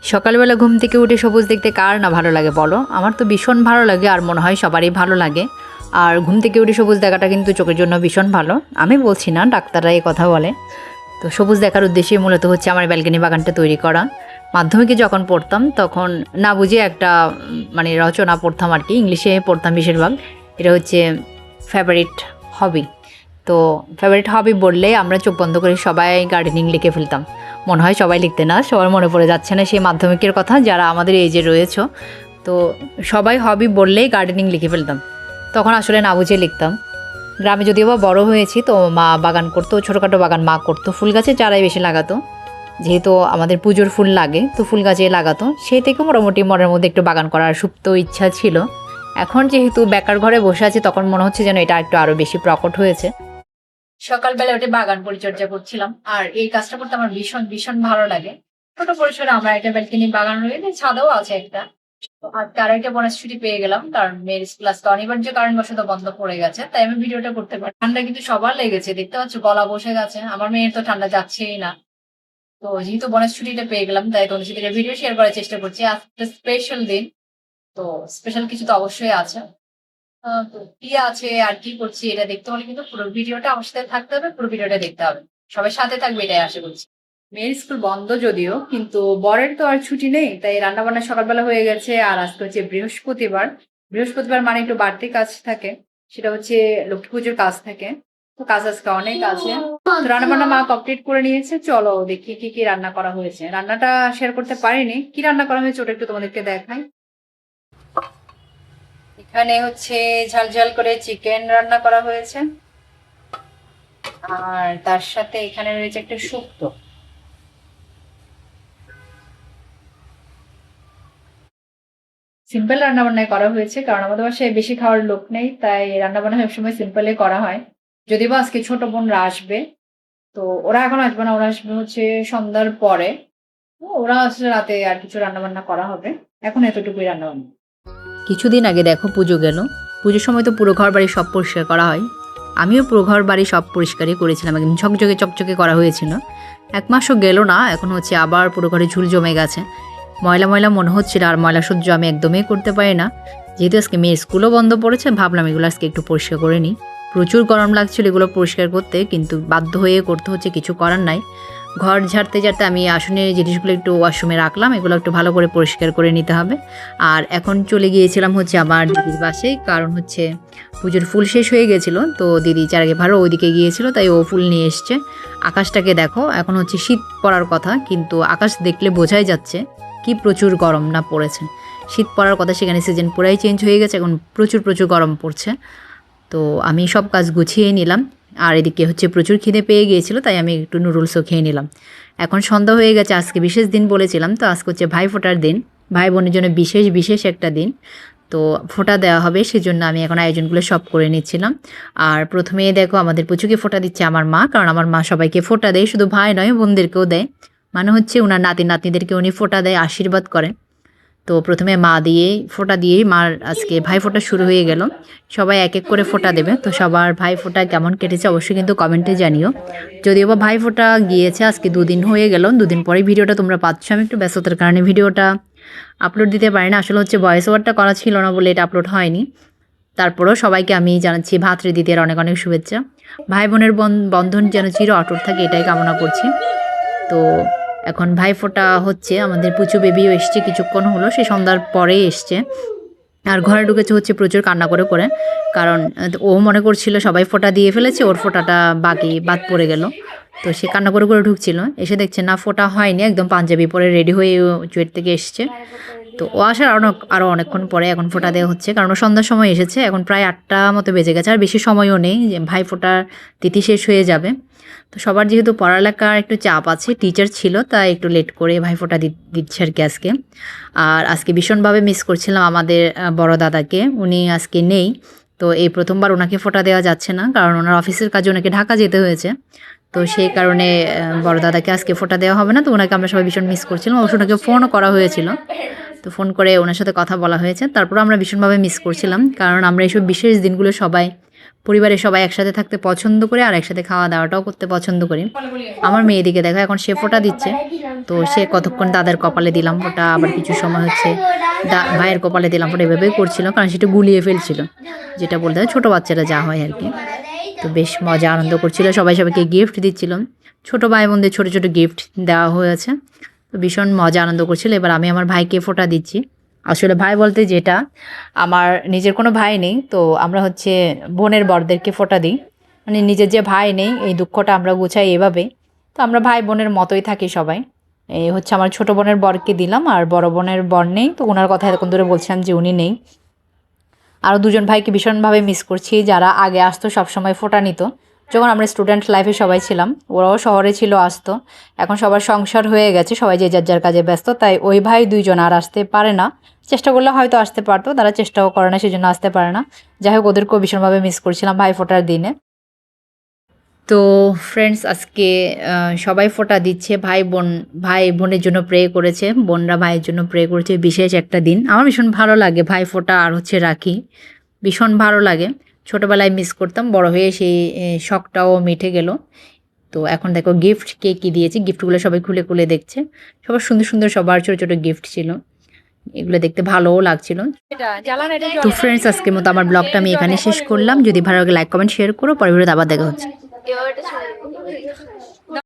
সকালবেলা ঘুম থেকে উঠে সবুজ দেখতে কার না ভালো লাগে বলো? আমার তো ভীষণ ভালো লাগে আর মনে হয় সবারই ভালো লাগে। আর ঘুম থেকে উঠে সবুজ দেখাটা কিন্তু চোখের জন্য ভীষণ ভালো। আমি বলছি না, ডাক্তাররা এই কথা বলে। তো সবুজ দেখার উদ্দেশ্যে মূলত হচ্ছে আমার ব্যালকনি বাগানটা তৈরি করা। মাধ্যমিকে যখন পড়তাম তখন না বুঝে একটা মানে রচনা পড়তাম আর কি, ইংলিশে পড়তাম বেশিরভাগ। এটা হচ্ছে ফেভারিট হবি। তো ফেভারিট হবি বললে আমরা চোখ বন্ধ করে সবাই গার্ডেনিং লিখে ফেলতাম। মনে হয় সবাই লিখতে না, সবার মনে পড়ে যাচ্ছে না সেই মাধ্যমিকের কথা যারা আমাদের এজে রয়েছে। তো সবাই হবি বললেই গার্ডেনিং লিখে ফেলতাম। তখন আসলে না বুঝে লিখতাম। গ্রামে যদিও বা বড়ো হয়েছি, তো মা বাগান করতো, ছোটোখাটো বাগান মা করতো, ফুল গাছের চারাই বেশি লাগাতো। যেহেতু আমাদের পুজোর ফুল লাগে, তো ফুল গাছে লাগাতো, সেই থেকে মোটামুটি মনের মধ্যে একটু বাগান করার সুপ্ত ইচ্ছা ছিল। এখন যেহেতু বেকার ঘরে বসে আছি, তখন মনে হচ্ছে যেন এটা একটু আরও বেশি প্রকট হয়েছে। সকালবেলা উঠে বাগান পরিচর্যা করছিলাম, আর এই কাজটা করতে আমার ভীষণ ভীষণ ভালো লাগে। ছোট পরিসরে আমরা একটা ব্যালকনি বাগান রয়েছে, ছাদেও আছে একটা। আর তার একটা বোনাস ছুটি পেয়ে গেলাম, কারণ মেয়ের ক্লাস তো অনিবার্য কারণবশত বন্ধ পড়ে গেছে, তাই আমি ভিডিওটা করতে পারি। ঠান্ডা কিন্তু সবার লেগেছে, দেখতে পাচ্ছ গলা বসে গেছে। আমার মেয়ের তো ঠান্ডা যাচ্ছেই না। তো যেহেতু বোনাস ছুটিটা পেয়ে গেলাম, তাই তোমাদের সাথে ভিডিও শেয়ার করার চেষ্টা করছি। আজকে স্পেশাল দিন, তো স্পেশাল কিছু তো অবশ্যই আছে। তো কি আছে আর কি করছি এটা দেখতে হলে কিন্তু পুরো ভিডিওটা আমার সাথে থাকতে হবে, পুরো ভিডিওটা দেখতে হবে। সবাই সাথে থাকবে এটাই আশা করছি। মেয়ের স্কুল বন্ধ যদিও, কিন্তু বরের তো আর ছুটি নেই, তাই রান্না বান্না সকালবেলা হয়ে গেছে। আর আজকে হচ্ছে বৃহস্পতিবার। বৃহস্পতিবার মানে একটু বাড়তি কাজ থাকে, সেটা হচ্ছে লক্ষ্মী পুজোর কাজ থাকে। তো কাজ আজকে অনেক আছে। তো রান্না বান্না মা কমপ্লিট করে নিয়েছে। চলো দেখি কি কি রান্না করা হয়েছে। রান্নাটা শেয়ার করতে পারিনি, কি রান্না করা হয়েছে ওটা একটু তোমাদেরকে দেখাই। এখানে হচ্ছে ঝাল ঝাল করে চিকেন রান্না করা হয়েছে, আর তার সাথে এখানে রয়েছে একটা শুক্তো। সিম্পল রান্না বান্নায় করা হয়েছে, কারণ আমাদের বাসায় বেশি খাওয়ার লোক নেই, তাই রান্না বান্না সবসময় সিম্পলে করা হয়। যদিও বা আজকে ছোট বোনরা আসবে, তো ওরা এখন আসবে না, ওরা আসবে হচ্ছে সন্ধ্যার পরে। ওরা আসলে রাতে আর কিছু রান্না বান্না করা হবে। এখন এতটুকুই রান্না বান্না। কিছুদিন আগে দেখো পুজো গেল। পুজোর সময় তো পুরো ঘর বাড়ি সব পরিষ্কার করা হয়। আমিও পুরো ঘর বাড়ি সব পরিষ্কারই করেছিলাম, একদম ঝকঝকে চকচকে করা হয়েছিল। এক মাসও গেল না, এখন হচ্ছে আবার পুরো ঘরে ঝুল জমে গেছে। ময়লা ময়লা মনে হচ্ছিল, আর ময়লা সহ্য আমি একদমই করতে পারি না। যেহেতু আজকে মেয়ের স্কুলও বন্ধ পড়েছে, ভাবলাম এগুলো আজকে একটু পরিষ্কার করে নিই। প্রচুর গরম লাগছিল এগুলো পরিষ্কার করতে, কিন্তু বাধ্য হয়ে করতে হচ্ছে, কিছু করার নাই। ঘর ঝাড়তে ঝাড়তে আমি আসনে জিনিসগুলো একটু ওয়াশরুমে রাখলাম, এগুলো একটু ভালো করে পরিষ্কার করে নিতে হবে। আর এখন চলে গিয়েছিলাম হচ্ছে আমার দিদির বাসায়, কারণ হচ্ছে পুজোর ফুল শেষ হয়ে গেছিলো, তো দিদি চারাগে ভাড়া ওইদিকে গিয়েছিল, তাই ও ফুল নিয়ে এসছে। আকাশটাকে দেখো, এখন হচ্ছে শীত পড়ার কথা, কিন্তু আকাশ দেখলে বোঝাই যাচ্ছে কি প্রচুর গরম না পড়েছে। শীত পড়ার কথা, সেখানে সিজন পুরাই চেঞ্জ হয়ে গেছে, এখন প্রচুর প্রচুর গরম পড়ছে। তো আমি সব কাজ গুছিয়ে নিলাম। আর এদিকে হচ্ছে প্রচুর খিদে পেয়ে গিয়েছিল, তাই আমি একটু নুডলসও খেয়ে নিলাম। এখন সন্ধ্যা হয়ে গেছে, আজকে বিশেষ দিন বলেছিলাম, তো আজকে হচ্ছে ভাই ফোটার দিন। ভাই বোনের জন্য বিশেষ বিশেষ একটা দিন। তো ফোঁটা দেওয়া হবে, সেজন্য আমি এখন আয়োজনগুলো সব করে নিচ্ছিলাম। আর প্রথমে দেখো আমাদের পুচুকে ফোঁটা দিচ্ছে আমার মা, কারণ আমার মা সবাইকে ফোঁটা দেয়, শুধু ভাই নয় বোনদেরকেও দেয়। মানে হচ্ছে ওনার নাতি নাতনিদেরকে উনি ফোঁটা দেয়, আশীর্বাদ করেন। তো প্রথমে মা দিয়েই ফোঁটা দিয়েই মার আজকে ভাই ফোঁটা শুরু হয়ে গেল। সবাই এক এক করে ফোঁটা দেবে। তো সবার ভাই ফোঁটা কেমন কেটেছে অবশ্যই কিন্তু কমেন্টে জানিও। যদিও বা ভাই ফোঁটা গিয়েছে আজকে 2 দিন হয়ে গেল, 2 দিন পরেই ভিডিওটা তোমরা পাচ্ছ। আমি একটু ব্যস্ততার কারণে ভিডিওটা আপলোড দিতে পারি না, আসলে হচ্ছে ভয়েস ওভারটা করা ছিল না বলে এটা আপলোড হয়নি। তারপরেও সবাইকে আমি জানাচ্ছি ভাতৃদ্বিতীয়ার অনেক অনেক শুভেচ্ছা। ভাই বোনের বন্ধন যেন চির অটুট থাকে, এটাই কামনা করছি। তো এখন ভাইফোঁটা হচ্ছে, আমাদের পুচু বেবিও এসছে, কিছুক্ষণ হলো, সে সন্ধ্যার পরেই এসছে। আর ঘরে ঢুকেছে হচ্ছে প্রচুর কান্না করে করে, কারণ ও মনে করছিল সবাই ফোঁটা দিয়ে ফেলেছে, ওর ফোঁটাটা বাদ পড়ে গেল। তো সে কান্না করে করে ঢুকছিল, এসে দেখছে না ফোঁটা হয়নি, একদম পাঞ্জাবি পরে রেডি হয়ে চুয়েট থেকে এসছে। তো ও আসার আরও অনেকক্ষণ পরে এখন ফোঁটা দেওয়া হচ্ছে, কারণ ও সন্ধ্যার সময় এসেছে, এখন প্রায় 8টা মতো বেজে গেছে, আর বেশি সময়ও নেই, যে ভাই ফোঁটার তিথি শেষ হয়ে যাবে। তো সবার যেহেতু পড়ালেখার একটু চাপ আছে, টিচার ছিল, তাই একটু লেট করে ভাইফোঁটা দিচ্ছে আর কি আজকে। আর আজকে ভীষণভাবে মিস করছিলাম আমাদের বড় দাদাকে, উনি আজকে নেই। তো এই প্রথমবার ওনাকে ফোঁটা দেওয়া যাচ্ছে না, কারণ ওনার অফিসের কাজে ওনাকে ঢাকা যেতে হয়েছে। তো সেই কারণে বড় দাদাকে আজকে ফোঁটা দেওয়া হবে না। তো ওনাকে আমরা সবাই ভীষণ মিস করছিলাম, অবশ্য ওনাকে ফোনও করা হয়েছিল। তো ফোন করে ওনার সাথে কথা বলা হয়েছে, তারপর আমরা ভীষণভাবে মিস করছিলাম, কারণ আমরা এইসব বিশেষ দিনগুলো সবাই পরিবারের সবাই একসাথে থাকতে পছন্দ করে আর একসাথে খাওয়া দাওয়াটাও করতে পছন্দ করি। আমার মেয়েদিকে দেখো এখন সে ফোঁটা দিচ্ছে, তো সে কতক্ষণ দাদার কপালে দিলাম ফোঁটা, আবার কিছু সময় হচ্ছে ভাইয়ের কপালে দিলাম ফোঁটা, এভাবেই করছিল কারণ সেটা গুলিয়ে ফেলছিল, যেটা বলতে হয় ছোটো বাচ্চারা যা হয় আর কি। তো বেশ মজা আনন্দ করছিল, সবাই সবাইকে গিফট দিচ্ছিল, ছোটো ভাই বোনদের ছোটো ছোটো গিফট দেওয়া হয়েছে, তো ভীষণ মজা আনন্দ করছিল। এবার আমি আমার ভাইকে ফোঁটা দিচ্ছি। আসলে ভাই বলতে যেটা, আমার নিজের কোনো ভাই নেই, তো আমরা হচ্ছে বোনের বরদেরকে ফোঁটা দিই, মানে নিজের যে ভাই নেই এই দুঃখটা আমরা গুছাই এভাবে। তো আমরা ভাই বোনের মতোই থাকি সবাই। এই হচ্ছে আমার ছোটো বোনের বরকে দিলাম, আর বড় বোনের বর নেই, তো ওনার কথা এতক্ষণ ধরে বলছিলাম যে উনি নেই। আরও দুজন ভাইকে ভীষণভাবে মিস করছি, যারা আগে আসতো সবসময় ফোঁটা নিত যখন আমরা স্টুডেন্ট লাইফে সবাই ছিলাম, ওরাও শহরে ছিল আসতো। এখন সবার সংসার হয়ে গেছে, সবাই যে যার যার কাজে ব্যস্ত, তাই ওই ভাই দুইজন আর আসতে পারে না। চেষ্টা করলে হয়তো আসতে পারতো, তারা চেষ্টাও করে না, সেজন্য আসতে পারে না। যাই হোক, ওদেরকেও ভীষণভাবে মিস করছিলাম ভাই ফোঁটার দিনে। তো ফ্রেন্ডস, আজকে সবাই ফোঁটা দিচ্ছে, ভাই বোনের জন্য প্রে করেছে, বোনরা ভাইয়ের জন্য প্রে করেছে। বিশেষ একটা দিন, আমার ভীষণ ভালো লাগে ভাই ফোঁটা আর হচ্ছে রাখি, ভীষণ ভালো লাগে। ছোটোবেলায় মিস করতাম, বড় হয়ে সেই শখটাও মিটে গেল। তো এখন দেখো গিফট কে কী দিয়েছে, গিফটগুলো সবাই খুলে খুলে দেখছে, সবার সুন্দর সুন্দর সবার ছোটো ছোটো গিফট ছিল, এগুলো দেখতে ভালোও লাগছিল। তো ফ্রেন্ডস, আজকের মতো আমার ব্লগটা আমি এখানে শেষ করলাম। যদি ভালো লাগে লাইক কমেন্ট শেয়ার করো, পরে ভিডিওতে আবার দেখা হচ্ছে।